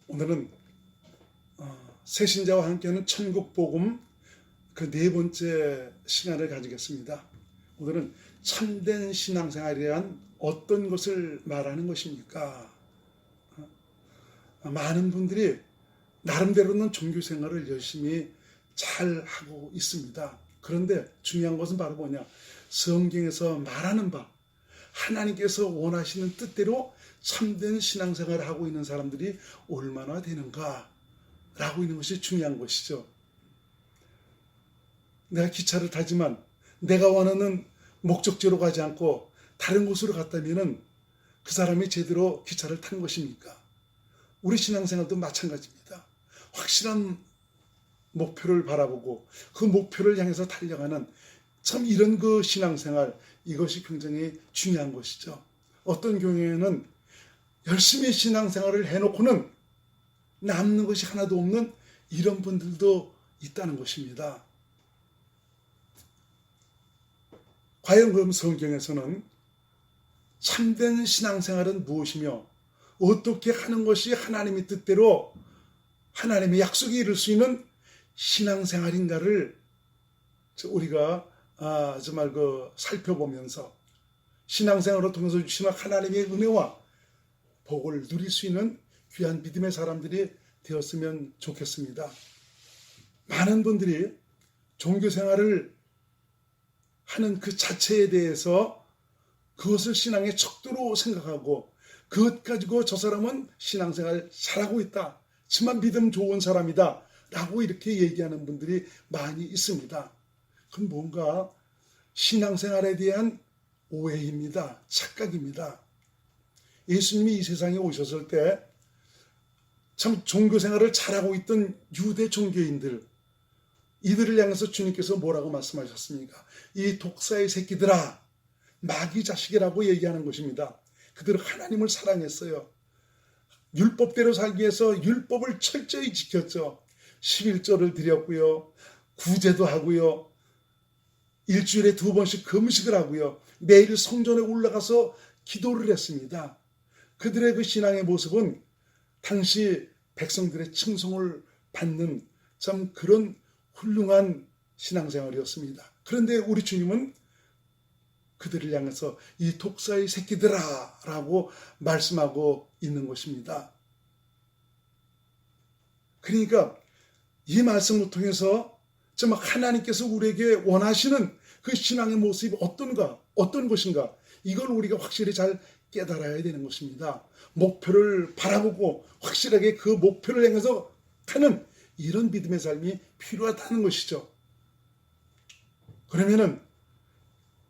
오늘은 새신자와 함께하는 천국복음 그 네 번째 시간을 가지겠습니다. 오늘은 참된 신앙생활이란 어떤 것을 말하는 것입니까? 많은 분들이 나름대로는 종교생활을 열심히 잘 하고 있습니다. 그런데 중요한 것은 바로 뭐냐? 성경에서 말하는 바, 하나님께서 원하시는 뜻대로 참된 신앙생활을 하고 있는 사람들이 얼마나 되는가 라고 있는 것이 중요한 것이죠. 내가 기차를 타지만 내가 원하는 목적지로 가지 않고 다른 곳으로 갔다면 그 사람이 제대로 기차를 탄 것입니까? 우리 신앙생활도 마찬가지입니다. 확실한 목표를 바라보고 그 목표를 향해서 달려가는 참 이런 그 신앙생활, 이것이 굉장히 중요한 것이죠. 어떤 경우에는 열심히 신앙생활을 해놓고는 남는 것이 하나도 없는 이런 분들도 있다는 것입니다. 과연 그럼 성경에서는 참된 신앙생활은 무엇이며 어떻게 하는 것이 하나님의 뜻대로 하나님의 약속에 이룰 수 있는 신앙생활인가를 우리가 정말 살펴보면서 신앙생활을 통해서 주시는 하나님의 은혜와 복을 누릴 수 있는 귀한 믿음의 사람들이 되었으면 좋겠습니다. 많은 분들이 종교생활을 하는 그 자체에 대해서 그것을 신앙의 척도로 생각하고 그것 가지고 저 사람은 신앙생활 잘하고 있다, 정말 믿음 좋은 사람이다 라고 이렇게 얘기하는 분들이 많이 있습니다. 그건 뭔가 신앙생활에 대한 오해입니다. 착각입니다. 예수님이 이 세상에 오셨을 때 참 종교생활을 잘하고 있던 유대 종교인들, 이들을 향해서 주님께서 뭐라고 말씀하셨습니까? 이 독사의 새끼들아, 마귀 자식이라고 얘기하는 것입니다. 그들은 하나님을 사랑했어요. 율법대로 살기 위해서 율법을 철저히 지켰죠. 11조를 드렸고요. 구제도 하고요. 일주일에 2번씩 금식을 하고요. 매일 성전에 올라가서 기도를 했습니다. 그들의 그 신앙의 모습은 당시 백성들의 칭송을 받는 참 그런 훌륭한 신앙생활이었습니다. 그런데 우리 주님은 그들을 향해서 이 독사의 새끼들아 라고 말씀하고 있는 것입니다. 그러니까 이 말씀을 통해서 정말 하나님께서 우리에게 원하시는 그 신앙의 모습이 어떤 것인가, 이걸 우리가 확실히 잘 깨달아야 되는 것입니다. 목표를 바라보고 확실하게 그 목표를 향해서 가는 이런 믿음의 삶이 필요하다는 것이죠. 그러면은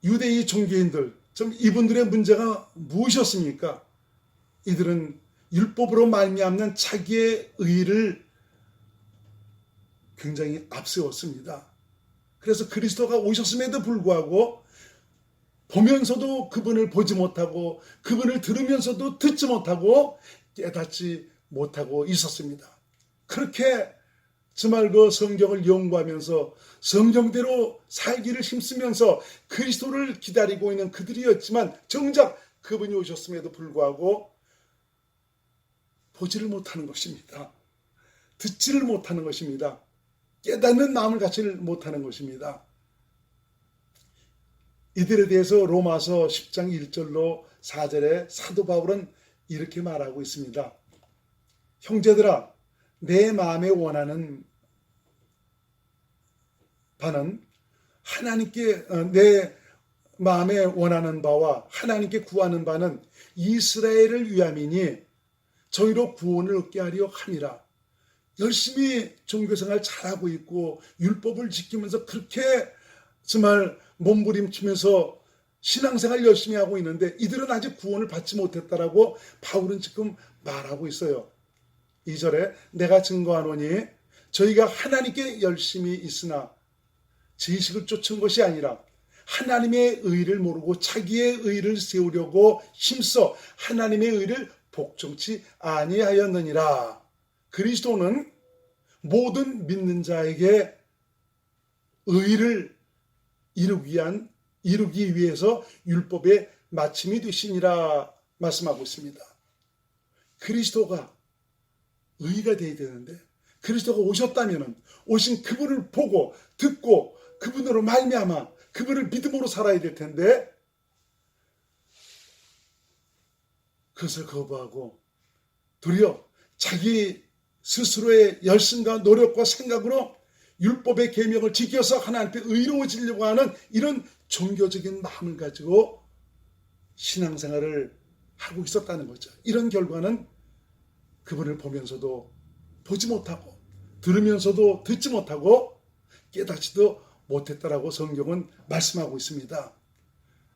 유대의 종교인들, 좀 이분들의 문제가 무엇이었습니까? 이들은 율법으로 말미암는 자기의 의를 굉장히 앞세웠습니다. 그래서 그리스도가 오셨음에도 불구하고 보면서도 그분을 보지 못하고 그분을 들으면서도 듣지 못하고 깨닫지 못하고 있었습니다. 그렇게 정말 그 성경을 연구하면서 성경대로 살기를 힘쓰면서 그리스도를 기다리고 있는 그들이었지만 정작 그분이 오셨음에도 불구하고 보지를 못하는 것입니다. 듣지를 못하는 것입니다. 깨닫는 마음을 갖지를 못하는 것입니다. 이들에 대해서 로마서 10장 1절로 4절에 사도 바울은 이렇게 말하고 있습니다. 형제들아, 내 마음에 원하는 바는 내 마음에 원하는 바와 하나님께 구하는 바는 이스라엘을 위함이니 저희로 구원을 얻게 하려 함이라. 열심히 종교생활 잘하고 있고 율법을 지키면서 그렇게 정말 몸부림치면서 신앙생활 열심히 하고 있는데 이들은 아직 구원을 받지 못했다라고 바울은 지금 말하고 있어요. 2절에 내가 증거하노니 저희가 하나님께 열심히 있으나 지식을 쫓은 것이 아니라 하나님의 의를 모르고 자기의 의를 세우려고 힘써 하나님의 의를 복종치 아니하였느니라. 그리스도는 모든 믿는 자에게 의를 이루기 위해서 율법의 마침이 되시니라 말씀하고 있습니다. 그리스도가 의가 되어야 되는데 그리스도가 오셨다면은 오신 그분을 보고 듣고 그분으로 말미암아 그분을 믿음으로 살아야 될 텐데 그것을 거부하고 도리어 자기 스스로의 열심과 노력과 생각으로 율법의 계명을 지켜서 하나님 앞에 의로워지려고 하는 이런 종교적인 마음을 가지고 신앙생활을 하고 있었다는 거죠. 이런 결과는 그분을 보면서도 보지 못하고 들으면서도 듣지 못하고 깨닫지도 못했다라고 성경은 말씀하고 있습니다.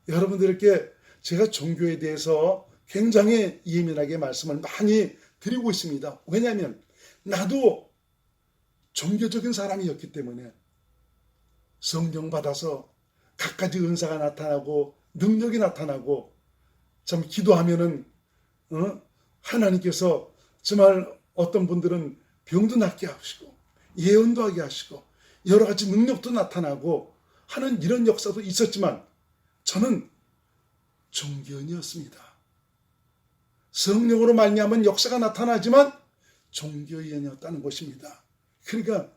여러분들께 제가 종교에 대해서 굉장히 예민하게 말씀을 많이 드리고 있습니다. 왜냐하면 나도 종교적인 사람이었기 때문에 성령 받아서 갖가지 은사가 나타나고 능력이 나타나고 참 기도하면은 하나님께서 정말 어떤 분들은 병도 낫게 하시고 예언도 하게 하시고 여러 가지 능력도 나타나고 하는 이런 역사도 있었지만 저는 종교인이었습니다. 성령으로 말미암은 역사가 나타나지만 종교인이었다는 것입니다. 그러니까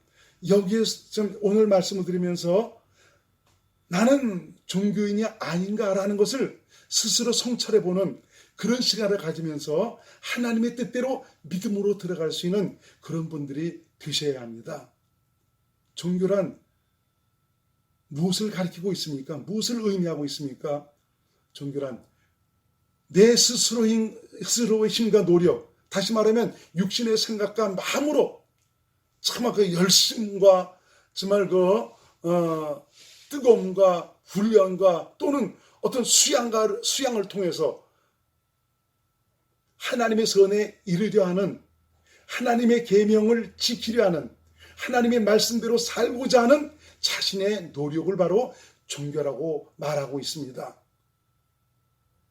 여기에서 좀 오늘 말씀을 드리면서 나는 종교인이 아닌가라는 것을 스스로 성찰해보는 그런 시간을 가지면서 하나님의 뜻대로 믿음으로 들어갈 수 있는 그런 분들이 되셔야 합니다. 종교란 무엇을 가리키고 있습니까? 무엇을 의미하고 있습니까? 종교란 내 스스로의 힘과 노력, 다시 말하면 육신의 생각과 마음으로 정말 그 열심과 정말 뜨거움과 훈련과 또는 어떤 수양을 통해서 하나님의 선에 이르려 하는 하나님의 계명을 지키려 하는 하나님의 말씀대로 살고자 하는 자신의 노력을 바로 종교라고 말하고 있습니다.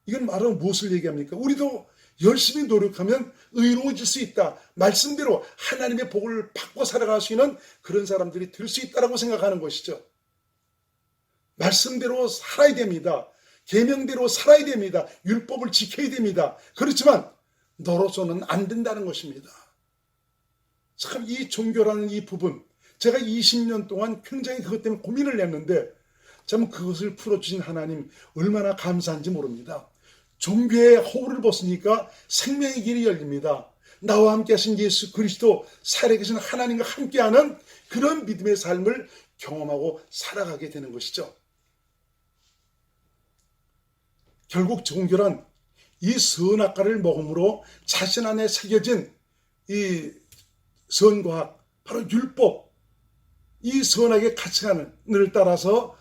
이건 말하면 무엇을 얘기합니까? 우리도 열심히 노력하면 의로워질 수 있다. 말씀대로 하나님의 복을 받고 살아갈 수 있는 그런 사람들이 될 수 있다고 생각하는 것이죠. 말씀대로 살아야 됩니다. 계명대로 살아야 됩니다. 율법을 지켜야 됩니다. 그렇지만 너로서는 안 된다는 것입니다. 참 이 종교라는 이 부분, 제가 20년 동안 굉장히 그것 때문에 고민을 했는데 참 그것을 풀어주신 하나님 얼마나 감사한지 모릅니다. 종교의 허울을 벗으니까 생명의 길이 열립니다. 나와 함께 하신 예수 그리스도 살아계신 하나님과 함께하는 그런 믿음의 삶을 경험하고 살아가게 되는 것이죠. 결국 종교란 이 선악과를 먹음으로 자신 안에 새겨진 이 선과학, 바로 율법, 이 선악의 가치관을 따라서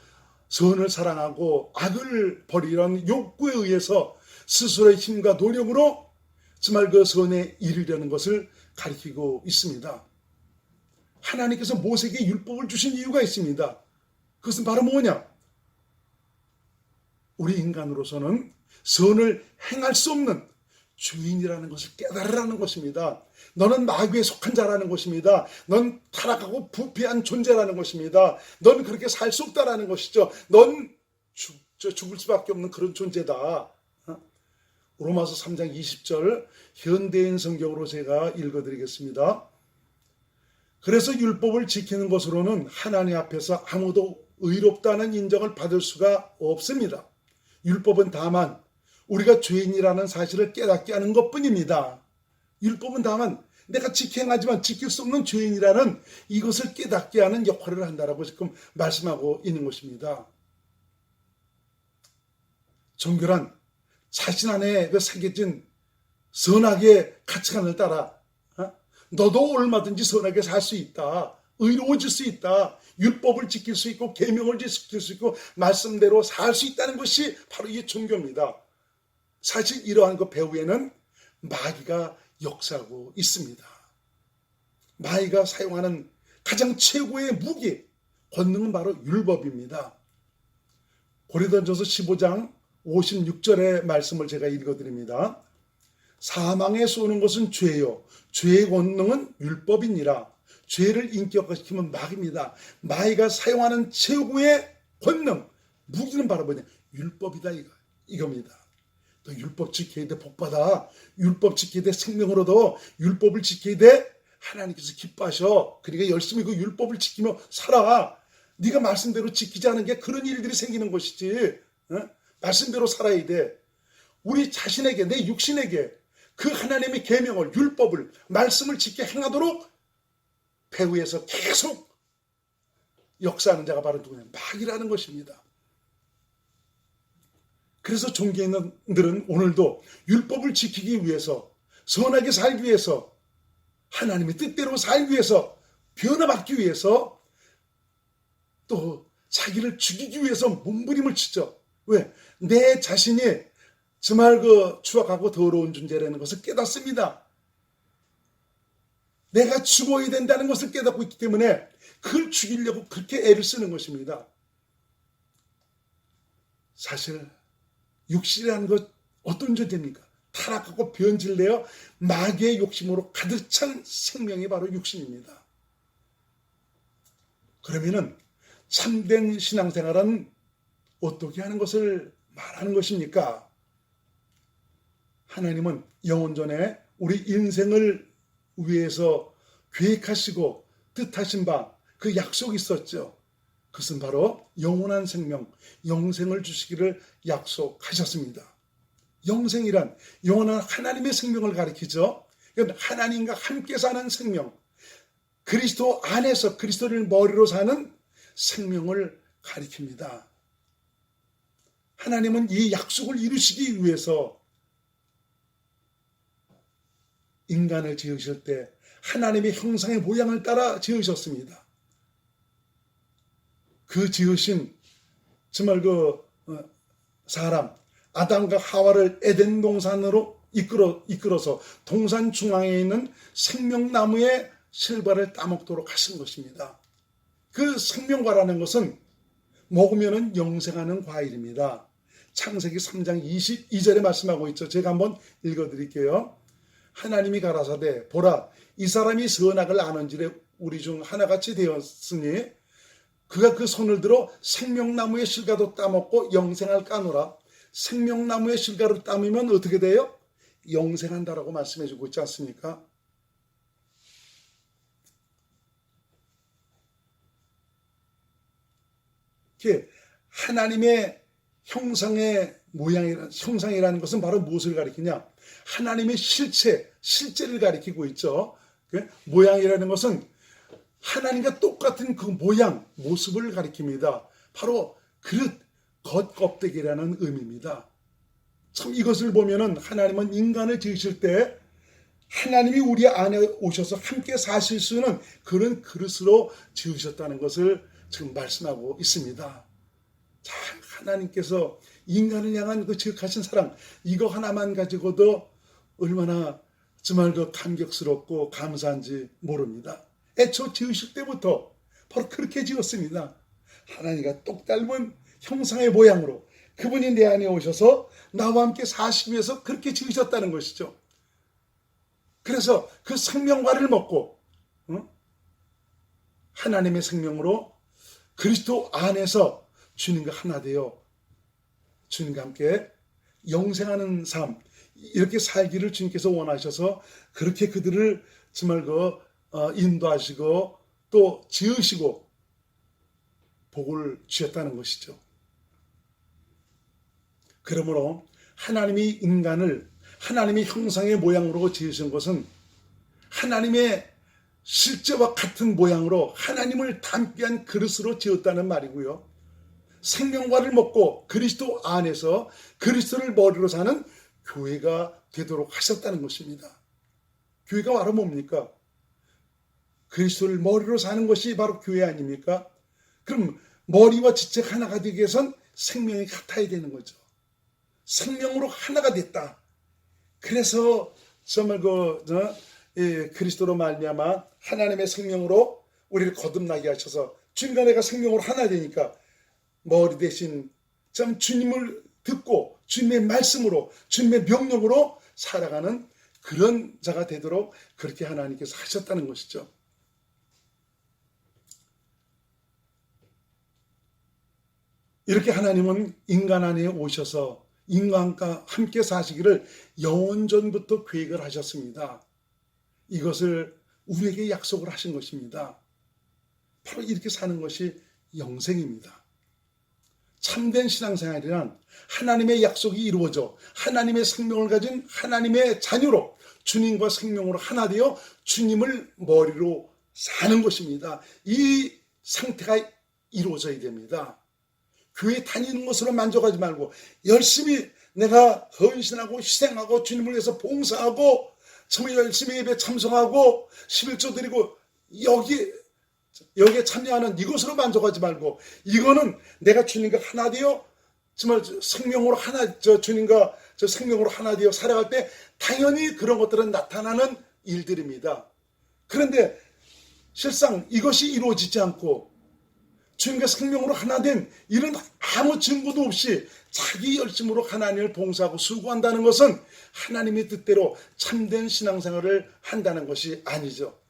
선을 사랑하고 악을 버리려는 욕구에 의해서 스스로의 힘과 노력으로 정말 그 선에 이르려는 것을 가리키고 있습니다. 하나님께서 모세에게 율법을 주신 이유가 있습니다. 그것은 바로 뭐냐? 우리 인간으로서는 선을 행할 수 없는 죄인이라는 것을 깨달으라는 것입니다. 너는 마귀에 속한 자라는 것입니다. 넌 타락하고 부패한 존재라는 것입니다. 넌 그렇게 살 수 없다라는 것이죠. 넌 죽을 수밖에 없는 그런 존재다. 로마서 3장 20절 현대인 성경으로 제가 읽어드리겠습니다. 그래서 율법을 지키는 것으로는 하나님 앞에서 아무도 의롭다는 인정을 받을 수가 없습니다. 율법은 다만 우리가 죄인이라는 사실을 깨닫게 하는 것뿐입니다. 율법은 다만 내가 지켜야하지만 지킬 수 없는 죄인이라는 이것을 깨닫게 하는 역할을 한다라고 지금 말씀하고 있는 것입니다. 종교란 자신 안에 그 새겨진 선악의 가치관을 따라 너도 얼마든지 선하게 살 수 있다. 의로워질 수 있다. 율법을 지킬 수 있고 계명을 지킬 수 있고 말씀대로 살 수 있다는 것이 바로 이 종교입니다. 사실 이러한 그 배후에는 마귀가 역사하고 있습니다. 마귀가 사용하는 가장 최고의 무기, 권능은 바로 율법입니다. 고린도전서 15장 56절의 말씀을 제가 읽어드립니다. 사망에 쏘는 것은 죄요 죄의 권능은 율법이니라. 죄를 인격화시키면 마귀입니다. 마귀가 사용하는 최고의 권능, 무기는 바로 뭐냐? 율법이다 이겁니다. 또 율법 지켜야 돼, 복받아. 율법 지켜야 돼, 생명을 얻어. 율법을 지켜야 돼, 하나님께서 기뻐하셔. 그러니까 열심히 그 율법을 지키며 살아. 네가 말씀대로 지키지 않은 게 그런 일들이 생기는 것이지. 말씀대로 살아야 돼. 우리 자신에게, 내 육신에게 그 하나님의 계명을, 율법을, 말씀을 지켜 행하도록 배후에서 계속 역사하는 자가 바로 누구냐? 마귀라는 것입니다. 그래서 종교인들은 오늘도 율법을 지키기 위해서, 선하게 살기 위해서, 하나님의 뜻대로 살기 위해서, 변화받기 위해서, 또 자기를 죽이기 위해서 몸부림을 치죠. 왜? 내 자신이 정말 그 추악하고 더러운 존재라는 것을 깨닫습니다. 내가 죽어야 된다는 것을 깨닫고 있기 때문에 그걸 죽이려고 그렇게 애를 쓰는 것입니다. 사실 육신이라는 것 어떤 존재입니까? 타락하고 변질되어 마귀의 욕심으로 가득 찬 생명이 바로 육신입니다. 그러면은 참된 신앙생활은 어떻게 하는 것을 말하는 것입니까? 하나님은 영원전에 우리 인생을 위해서 계획하시고 뜻하신 바 그 약속이 있었죠. 그것은 바로 영원한 생명, 영생을 주시기를 약속하셨습니다. 영생이란 영원한 하나님의 생명을 가리키죠. 하나님과 함께 사는 생명, 그리스도 안에서 그리스도를 머리로 사는 생명을 가리킵니다. 하나님은 이 약속을 이루시기 위해서 인간을 지으실 때 하나님의 형상의 모양을 따라 지으셨습니다. 그 지으신 정말 그 사람 아담과 하와를 에덴 동산으로 이끌어서 동산 중앙에 있는 생명나무의 실과를 따먹도록 하신 것입니다. 그 생명과라는 것은 먹으면 영생하는 과일입니다. 창세기 3장 22절에 말씀하고 있죠. 제가 한번 읽어드릴게요. 하나님이 가라사대 보라 이 사람이 선악을 아는지래 우리 중 하나같이 되었으니 그가 그 손을 들어 생명나무의 실과도 따먹고 영생할 까노라. 생명나무의 실과를 따으면 어떻게 돼요? 영생한다라고 말씀해 주고 있지 않습니까? 하나님의 형상의 형상이라는 것은 바로 무엇을 가리키냐? 하나님의 실제를 가리키고 있죠. 모양이라는 것은 하나님과 똑같은 그 모양, 모습을 가리킵니다. 바로 그릇, 겉껍데기라는 의미입니다. 참 이것을 보면은 하나님은 인간을 지으실 때 하나님이 우리 안에 오셔서 함께 사실 수 있는 그런 그릇으로 지으셨다는 것을 지금 말씀하고 있습니다. 자, 하나님께서 인간을 향한 그 지극하신 사랑, 이거 하나만 가지고도 얼마나 정말 그 감격스럽고 감사한지 모릅니다. 애초 지으실 때부터 바로 그렇게 지었습니다. 하나님과 똑 닮은 형상의 모양으로 그분이 내 안에 오셔서 나와 함께 사시기 위해서 그렇게 지으셨다는 것이죠. 그래서 그 생명과를 먹고 하나님의 생명으로 그리스도 안에서 주님과 하나 되어 주님과 함께 영생하는 삶, 이렇게 살기를 주님께서 원하셔서 그렇게 그들을 정말 인도하시고 또 지으시고 복을 주셨다는 것이죠. 그러므로 하나님이 인간을 하나님의 형상의 모양으로 지으신 것은 하나님의 실제와 같은 모양으로 하나님을 닮게 한 그릇으로 지었다는 말이고요. 생명과를 먹고 그리스도 안에서 그리스도를 머리로 사는 교회가 되도록 하셨다는 것입니다. 교회가 바로 뭡니까? 그리스도를 머리로 사는 것이 바로 교회 아닙니까? 그럼 머리와 지체가 하나가 되기 위해선 생명이 같아야 되는 거죠. 생명으로 하나가 됐다. 그래서 정말 그리스도로 말미암아 하나님의 생명으로 우리를 거듭나게 하셔서 주님과 내가 생명으로 하나 되니까 머리 대신 참 주님을 듣고 주님의 말씀으로 주님의 명령으로 살아가는 그런 자가 되도록 그렇게 하나님께서 하셨다는 것이죠. 이렇게 하나님은 인간 안에 오셔서 인간과 함께 사시기를 영원전부터 계획을 하셨습니다. 이것을 우리에게 약속을 하신 것입니다. 바로 이렇게 사는 것이 영생입니다. 참된 신앙생활이란 하나님의 약속이 이루어져 하나님의 생명을 가진 하나님의 자녀로 주님과 생명으로 하나 되어 주님을 머리로 사는 것입니다. 이 상태가 이루어져야 됩니다. 교회 다니는 것으로 만족하지 말고 열심히 내가 헌신하고 희생하고 주님을 위해서 봉사하고 정말 열심히 예배 참석하고 11조 드리고 여기에 참여하는 이것으로 만족하지 말고, 이거는 내가 주님과 하나 되어 정말 생명으로 하나, 주님과 생명으로 하나 되어 살아갈 때 당연히 그런 것들은 나타나는 일들입니다. 그런데 실상 이것이 이루어지지 않고 주님과 생명으로 하나 된 이런 아무 증거도 없이 자기 열심으로 하나님을 봉사하고 수고한다는 것은 하나님의 뜻대로 참된 신앙생활을 한다는 것이 아니죠.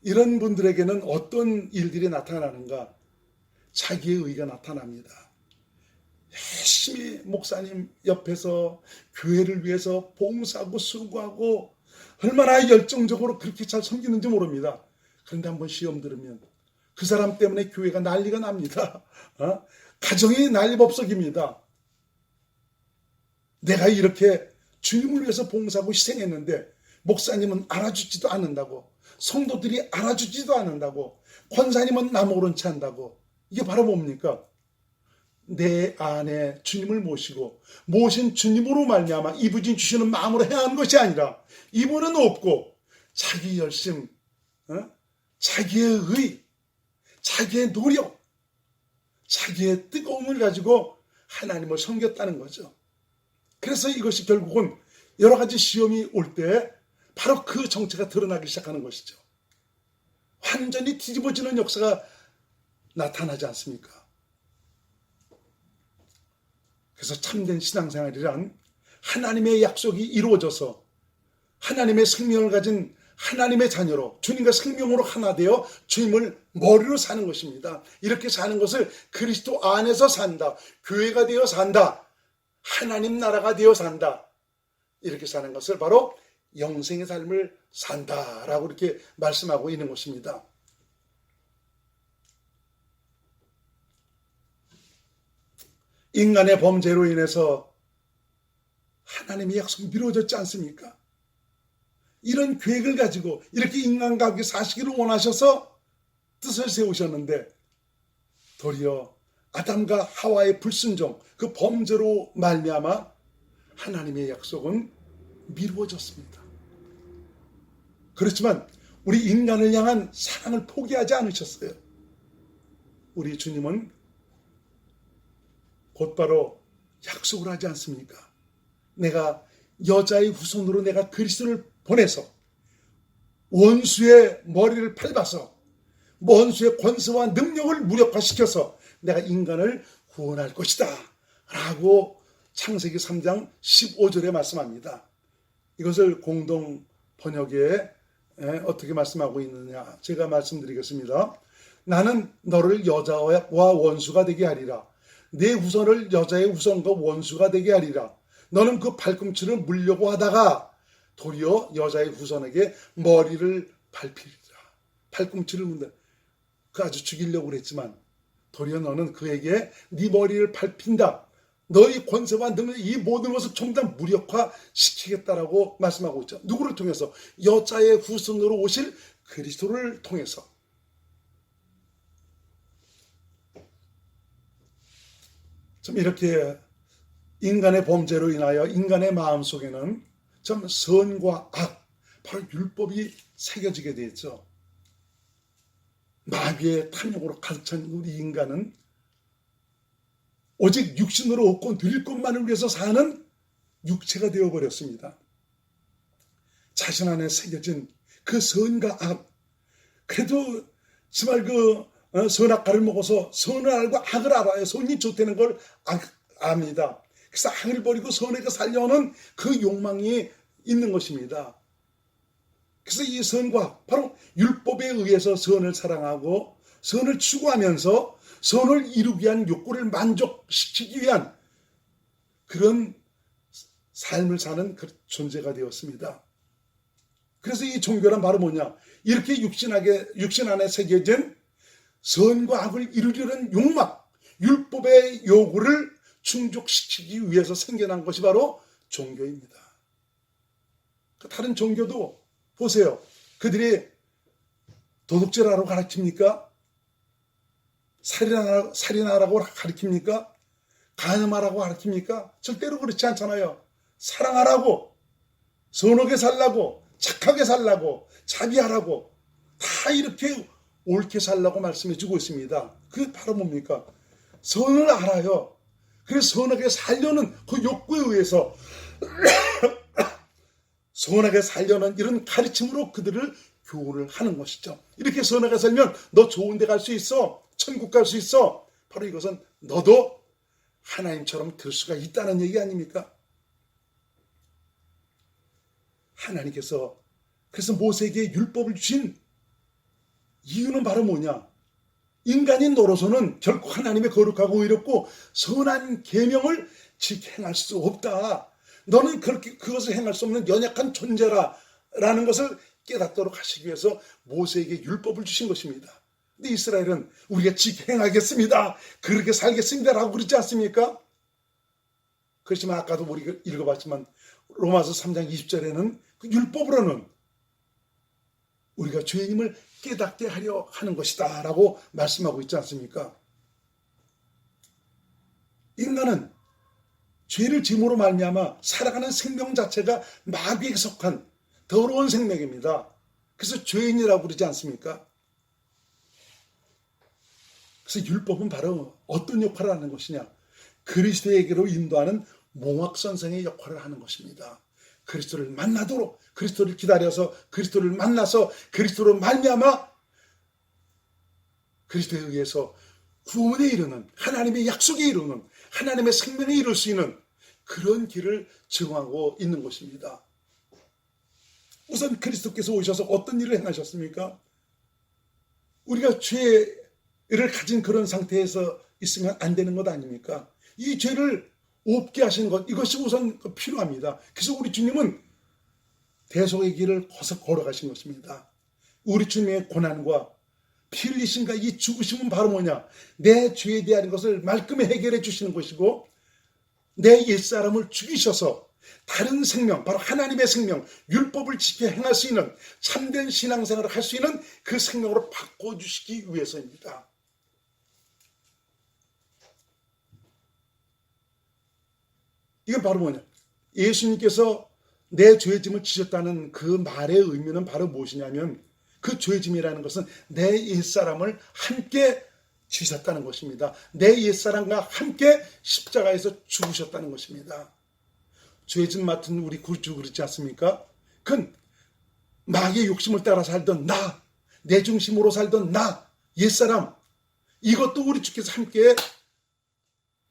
이런 분들에게는 어떤 일들이 나타나는가? 자기의 의가 나타납니다. 열심히 목사님 옆에서 교회를 위해서 봉사하고 수고하고 얼마나 열정적으로 그렇게 잘 섬기는지 모릅니다. 그런데 한번 시험 들으면 그 사람 때문에 교회가 난리가 납니다. 가정이 난리법석입니다. 내가 이렇게 주님을 위해서 봉사하고 희생했는데 목사님은 알아주지도 않는다고, 성도들이 알아주지도 않는다고, 권사님은 나 모른 체 한다고. 이게 바로 뭡니까? 내 안에 주님을 모시고 모신 주님으로 말미암아 이분이 주시는 마음으로 행한 것이 아니라 이분은 없고 자기 열심, 자기의 의, 자기의 노력, 자기의 뜨거움을 가지고 하나님을 섬겼다는 거죠. 그래서 이것이 결국은 여러 가지 시험이 올 때 바로 그 정체가 드러나기 시작하는 것이죠. 완전히 뒤집어지는 역사가 나타나지 않습니까? 그래서 참된 신앙생활이란 하나님의 약속이 이루어져서 하나님의 생명을 가진 하나님의 자녀로 주님과 생명으로 하나 되어 주님을 머리로 사는 것입니다. 이렇게 사는 것을 그리스도 안에서 산다, 교회가 되어 산다, 하나님 나라가 되어 산다, 이렇게 사는 것을 바로 영생의 삶을 산다라고 이렇게 말씀하고 있는 것입니다. 인간의 범죄로 인해서 하나님의 약속이 미뤄졌지 않습니까? 이런 계획을 가지고 이렇게 인간과 함께 사시기를 원하셔서 뜻을 세우셨는데 도리어 아담과 하와의 불순종, 그 범죄로 말미암아 하나님의 약속은 미루어졌습니다. 그렇지만 우리 인간을 향한 사랑을 포기하지 않으셨어요. 우리 주님은 곧바로 약속을 하지 않습니까? 내가 여자의 후손으로 내가 그리스도를 보내서 원수의 머리를 밟아서 원수의 권세와 능력을 무력화시켜서 내가 인간을 구원할 것이다 라고 창세기 3장 15절에 말씀합니다. 이것을 공동 번역에 어떻게 말씀하고 있느냐, 제가 말씀드리겠습니다. 나는 너를 여자와 원수가 되게 하리라. 내 후손을 여자의 후손과 원수가 되게 하리라. 너는 그 발꿈치를 물려고 하다가 도리어 여자의 후손에게 머리를 밟히리라. 발꿈치를 문다. 그 아주 죽이려고 그랬지만 도리어 너는 그에게 네 머리를 밟힌다. 너희 권세와 능력, 이 모든 것을 전부 다 무력화시키겠다라고 말씀하고 있죠. 누구를 통해서? 여자의 후손으로 오실 그리스도를 통해서. 좀 이렇게 인간의 범죄로 인하여 인간의 마음속에는 좀 선과 악, 바로 율법이 새겨지게 되었죠. 마귀의 탐욕으로 가득 찬 우리 인간은 오직 육신으로 얻고 누릴 것만을 위해서 사는 육체가 되어버렸습니다. 자신 안에 새겨진 그 선과 악, 그래도 정말 선악과를 먹어서 선을 알고 악을 알아야 선이 좋다는 걸 압니다. 그래서 악을 버리고 선에게 살려는 그 욕망이 있는 것입니다. 그래서 이 선과 바로 율법에 의해서 선을 사랑하고 선을 추구하면서 선을 이루기 위한 욕구를 만족시키기 위한 그런 삶을 사는 그 존재가 되었습니다. 그래서 이 종교란 바로 뭐냐? 이렇게 육신 안에 새겨진 선과 악을 이루려는 욕망, 율법의 요구를 충족시키기 위해서 생겨난 것이 바로 종교입니다. 다른 종교도 보세요. 그들이 도둑질하라고 가르칩니까? 살인하라고 가르칩니까? 간음하라고 가르칩니까? 절대로 그렇지 않잖아요. 사랑하라고, 선하게 살라고, 착하게 살라고, 자비하라고, 다 이렇게 옳게 살라고 말씀해 주고 있습니다. 그게 바로 뭡니까? 선을 알아요. 그래서 선하게 살려는 그 욕구에 의해서 선하게 살려는 이런 가르침으로 그들을 교훈을 하는 것이죠. 이렇게 선하게 살면 너 좋은 데 갈 수 있어. 천국 갈 수 있어. 바로 이것은 너도 하나님처럼 될 수가 있다는 얘기 아닙니까? 하나님께서 그래서 모세에게 율법을 주신 이유는 바로 뭐냐? 인간인 너로서는 결코 하나님의 거룩하고 의롭고 선한 계명을 행할 수 없다. 너는 그렇게 그것을 행할 수 없는 연약한 존재라는 것을 깨닫도록 하시기 위해서 모세에게 율법을 주신 것입니다. 근데 이스라엘은 우리가 행하겠습니다. 그렇게 살겠습니다라고 그러지 않습니까? 그렇지만 아까도 우리가 읽어봤지만 로마서 3장 20절에는 그 율법으로는 우리가 죄인임을 깨닫게 하려 하는 것이다 라고 말씀하고 있지 않습니까? 인간은 죄를 짐으로 말미암아 살아가는 생명 자체가 마귀에 속한 더러운 생명입니다. 그래서 죄인이라고 그러지 않습니까? 그래서 율법은 바로 어떤 역할을 하는 것이냐? 그리스도에게로 인도하는 몽학선생의 역할을 하는 것입니다. 그리스도를 만나도록, 그리스도를 기다려서 그리스도를 만나서 그리스도로 말미암아 그리스도에 의해서 구원에 이르는, 하나님의 약속에 이르는, 하나님의 생명에 이룰 수 있는 그런 길을 정하고 있는 것입니다. 우선 그리스도께서 오셔서 어떤 일을 행하셨습니까? 우리가 죄를 가진 그런 상태에서 있으면 안 되는 것 아닙니까? 이 죄를 없게 하시는 것, 이것이 우선 필요합니다. 그래서 우리 주님은 대속의 길을 걸어가신 것입니다. 우리 주님의 고난과 피 흘리심과 이 죽으심은 바로 뭐냐? 내 죄에 대한 것을 말끔히 해결해 주시는 것이고, 내 옛사람을 죽이셔서 다른 생명, 바로 하나님의 생명, 율법을 지켜 행할 수 있는 참된 신앙생활을 할 수 있는 그 생명으로 바꿔주시기 위해서입니다. 이건 바로 뭐냐? 예수님께서 내 죄짐을 지셨다는 그 말의 의미는 바로 무엇이냐면, 그 죄짐이라는 것은 내 옛사람을 함께 지셨다는 것입니다. 내 옛사람과 함께 십자가에서 죽으셨다는 것입니다. 죄짐 맡은 우리 구주 그렇지 않습니까? 그건 마귀의 욕심을 따라 살던 나, 내 중심으로 살던 나, 옛사람, 이것도 우리 주께서 함께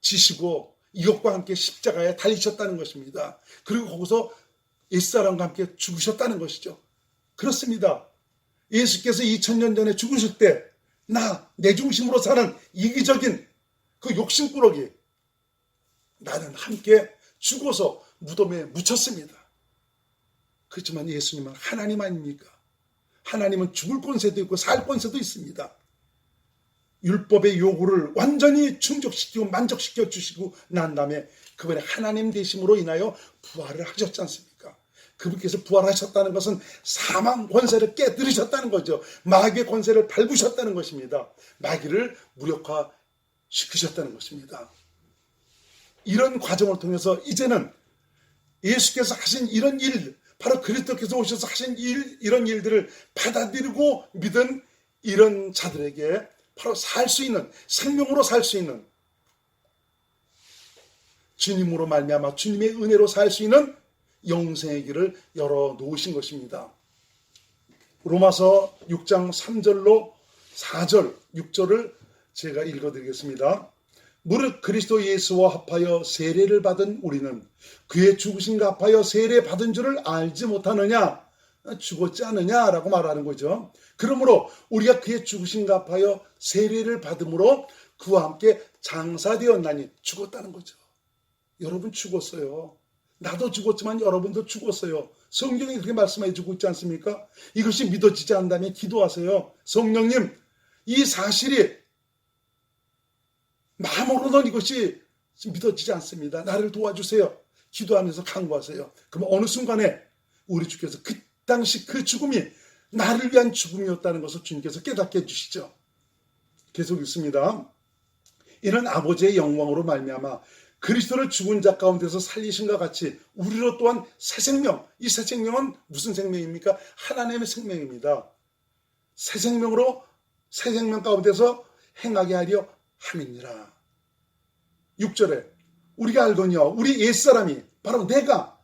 지시고 이것과 함께 십자가에 달리셨다는 것입니다. 그리고 거기서 옛사람과 함께 죽으셨다는 것이죠. 그렇습니다. 예수께서 2000년 전에 죽으실 때 내 중심으로 사는 이기적인 그 욕심꾸러기, 나는 함께 죽어서 무덤에 묻혔습니다. 그렇지만 예수님은 하나님 아닙니까? 하나님은 죽을 권세도 있고 살 권세도 있습니다. 율법의 요구를 완전히 충족시키고 만족시켜 주시고 난 다음에 그분의 하나님 되심으로 인하여 부활을 하셨지 않습니까? 그분께서 부활하셨다는 것은 사망 권세를 깨뜨리셨다는 거죠. 마귀의 권세를 밟으셨다는 것입니다. 마귀를 무력화시키셨다는 것입니다. 이런 과정을 통해서 이제는 예수께서 하신 이런 일, 바로 그리스도께서 오셔서 하신 이런 일들을 받아들이고 믿은 이런 자들에게 바로 살 수 있는, 생명으로 살 수 있는, 주님으로 말미암아 주님의 은혜로 살 수 있는 영생의 길을 열어놓으신 것입니다. 로마서 6장 3절로 4절, 6절을 제가 읽어드리겠습니다. 무릇 그리스도 예수와 합하여 세례를 받은 우리는 그의 죽으심과 합하여 세례 받은 줄을 알지 못하느냐? 죽었지 않느냐라고 말하는 거죠. 그러므로 우리가 그의 죽으심과 합하여 세례를 받음으로 그와 함께 장사되었나니, 죽었다는 거죠. 여러분 죽었어요. 나도 죽었지만 여러분도 죽었어요. 성경이 그렇게 말씀해 주고 있지 않습니까? 이것이 믿어지지 않다면 기도하세요. 성령님, 이 사실이 마음으로는 이것이 믿어지지 않습니다. 나를 도와주세요. 기도하면서 간구하세요. 그럼 어느 순간에 우리 주께서 그 당시 그 죽음이 나를 위한 죽음이었다는 것을 주님께서 깨닫게 해주시죠. 계속 읽습니다. 이는 아버지의 영광으로 말미암아 그리스도를 죽은 자 가운데서 살리신과 같이 우리로 또한 새 생명, 이 새 생명은 무슨 생명입니까? 하나님의 생명입니다. 새 생명으로 새 생명 가운데서 행하게 하려 함이니라. 6절에 우리가 알거니와 우리 옛사람이 바로 내가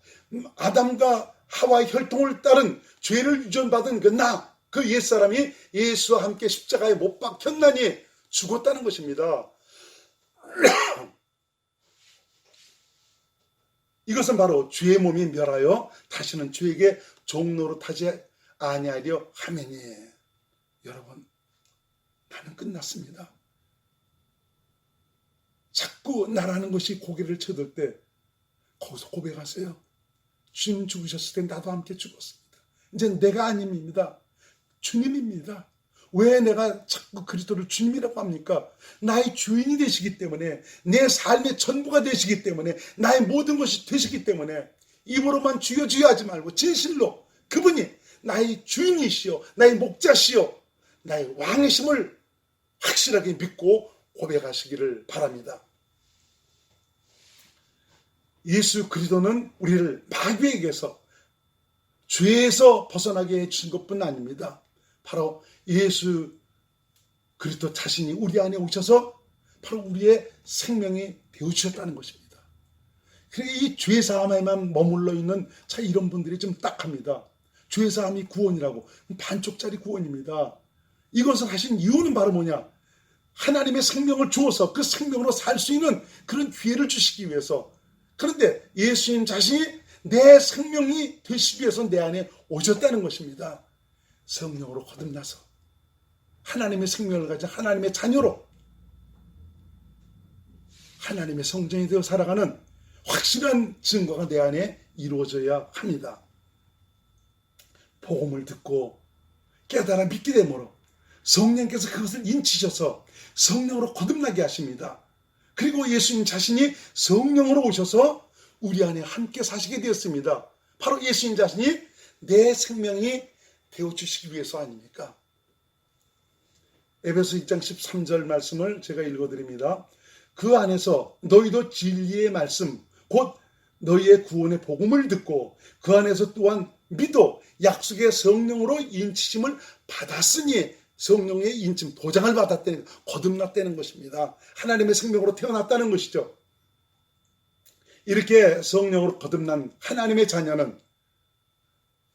아담과 하와의 혈통을 따른 죄를 유전받은 그 옛사람이 예수와 함께 십자가에 못 박혔나니 죽었다는 것입니다. 이것은 바로 죄의 몸이 멸하여 다시는 죄에게 종로로 타지 아니하려 하매니. 여러분, 나는 끝났습니다. 자꾸 나라는 것이 고개를 쳐들 때 거기서 고백하세요. 주님 죽으셨을 때 나도 함께 죽었습니다. 이제 내가 아닙니다. 주님입니다. 왜 내가 자꾸 그리스도를 주님이라고 합니까? 나의 주인이 되시기 때문에, 내 삶의 전부가 되시기 때문에, 나의 모든 것이 되시기 때문에 입으로만 주여 주여 하지 말고 진실로 그분이 나의 주인이시여, 나의 목자시여, 나의 왕이심을 확실하게 믿고 고백하시기를 바랍니다. 예수 그리스도는 우리를 마귀에게서, 죄에서 벗어나게 해주신 것뿐 아닙니다. 바로 예수 그리스도 자신이 우리 안에 오셔서 바로 우리의 생명이 되어주셨다는 것입니다. 그러니까 이 죄사함에만 머물러 있는 참 이런 분들이 좀 딱합니다. 죄사함이 구원이라고, 반쪽짜리 구원입니다. 이것을 하신 이유는 바로 뭐냐? 하나님의 생명을 주어서 그 생명으로 살 수 있는 그런 기회를 주시기 위해서. 그런데 예수님 자신이 내 생명이 되시기 위해서 내 안에 오셨다는 것입니다. 성령으로 거듭나서 하나님의 생명을 가진 하나님의 자녀로 하나님의 성전이 되어 살아가는 확실한 증거가 내 안에 이루어져야 합니다. 복음을 듣고 깨달아 믿게 되므로 성령께서 그것을 인치셔서 성령으로 거듭나게 하십니다. 그리고 예수님 자신이 성령으로 오셔서 우리 안에 함께 사시게 되었습니다. 바로 예수님 자신이 내 생명이 되어주시기 위해서 아닙니까? 에베소 2장 13절 말씀을 제가 읽어드립니다. 그 안에서 너희도 진리의 말씀, 곧 너희의 구원의 복음을 듣고 그 안에서 또한 믿어 약속의 성령으로 인치심을 받았으니, 성령의 인침, 도장을 받았다는, 거듭났다는 것입니다. 하나님의 생명으로 태어났다는 것이죠. 이렇게 성령으로 거듭난 하나님의 자녀는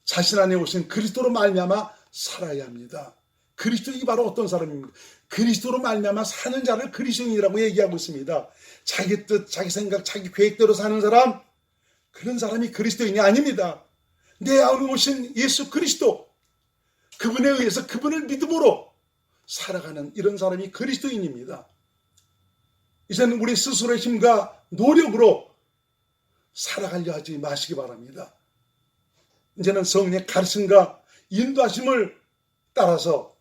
자신 안에 오신 그리스도로 말미암아 살아야 합니다. 그리스도인이 바로 어떤 사람입니까? 그리스도로 말미암아 사는 자를 그리스도인이라고 얘기하고 있습니다. 자기 뜻, 자기 생각, 자기 계획대로 사는 사람, 그런 사람이 그리스도인이 아닙니다. 내 안에 오신 예수 그리스도, 그분에 의해서 그분을 믿음으로 살아가는 이런 사람이 그리스도인입니다. 이제는 우리 스스로의 힘과 노력으로 살아가려 하지 마시기 바랍니다. 이제는 성령의 가르침과 인도하심을 따라서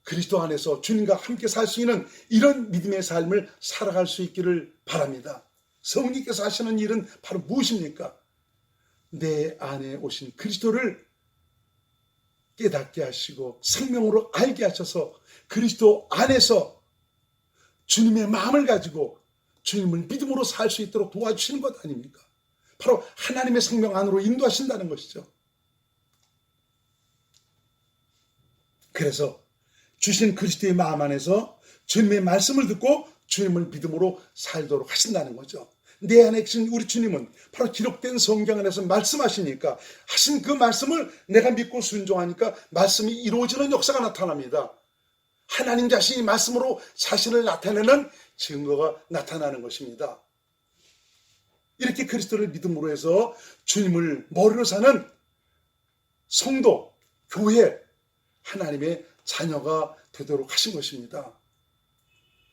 그리스도 안에서 주님과 함께 살 수 있는 이런 믿음의 삶을 살아갈 수 있기를 바랍니다. 성령께서 하시는 일은 바로 무엇입니까? 내 안에 오신 그리스도를 깨닫게 하시고 생명으로 알게 하셔서 그리스도 안에서 주님의 마음을 가지고 주님을 믿음으로 살 수 있도록 도와주시는 것 아닙니까? 바로 하나님의 생명 안으로 인도하신다는 것이죠. 그래서 주신 그리스도의 마음 안에서 주님의 말씀을 듣고 주님을 믿음으로 살도록 하신다는 거죠. 내 안에 계신 우리 주님은 바로 기록된 성경 안에서 말씀하시니까, 하신 그 말씀을 내가 믿고 순종하니까 말씀이 이루어지는 역사가 나타납니다. 하나님 자신이 말씀으로 자신을 나타내는 증거가 나타나는 것입니다. 이렇게 그리스도를 믿음으로 해서 주님을 머리로 사는 성도, 교회, 하나님의 자녀가 되도록 하신 것입니다.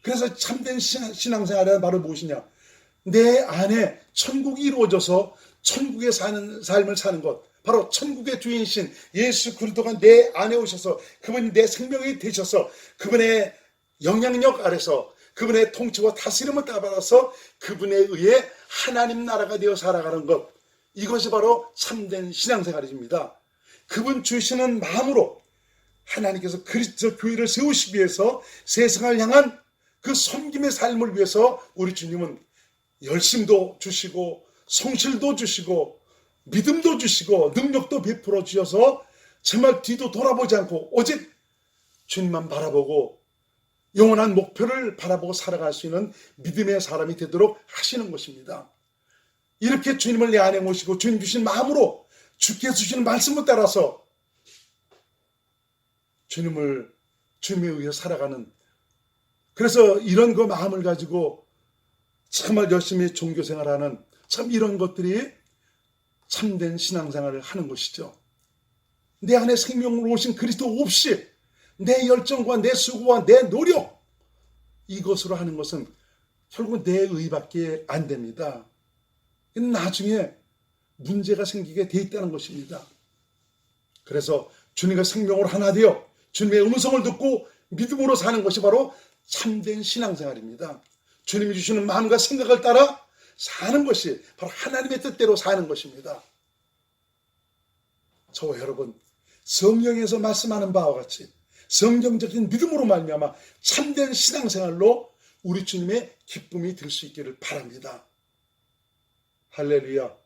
그래서 참된 신앙생활은 바로 무엇이냐? 내 안에 천국이 이루어져서 천국에 사는 삶을 사는 것, 바로 천국의 주인이신 예수 그리스도가 내 안에 오셔서 그분이 내 생명이 되셔서 그분의 영향력 아래서 그분의 통치와 다스림을 따라서 그분에 의해 하나님 나라가 되어 살아가는 것, 이것이 바로 참된 신앙생활입니다. 그분 주시는 마음으로 하나님께서 그리스도 교회를 세우시기 위해서 세상을 향한 그 섬김의 삶을 위해서 우리 주님은 열심도 주시고 성실도 주시고 믿음도 주시고 능력도 베풀어 주셔서 정말 뒤도 돌아보지 않고 오직 주님만 바라보고 영원한 목표를 바라보고 살아갈 수 있는 믿음의 사람이 되도록 하시는 것입니다. 이렇게 주님을 내 안에 모시고 주님 주신 마음으로 주께서 주시는 말씀을 따라서 주님에 의해 살아가는, 그래서 이런 그 마음을 가지고 정말 열심히 종교생활하는 참 이런 것들이 참된 신앙생활을 하는 것이죠. 내 안에 생명으로 오신 그리스도 없이 내 열정과 내 수고와 내 노력, 이것으로 하는 것은 결국 내 의밖에 안 됩니다. 나중에 문제가 생기게 돼 있다는 것입니다. 그래서 주님과 생명으로 하나 되어 주님의 음성을 듣고 믿음으로 사는 것이 바로 참된 신앙생활입니다. 주님이 주시는 마음과 생각을 따라 사는 것이 바로 하나님의 뜻대로 사는 것입니다. 저와 여러분, 성경에서 말씀하는 바와 같이 성경적인 믿음으로 말미암아 참된 신앙생활로 우리 주님의 기쁨이 될 수 있기를 바랍니다. 할렐루야.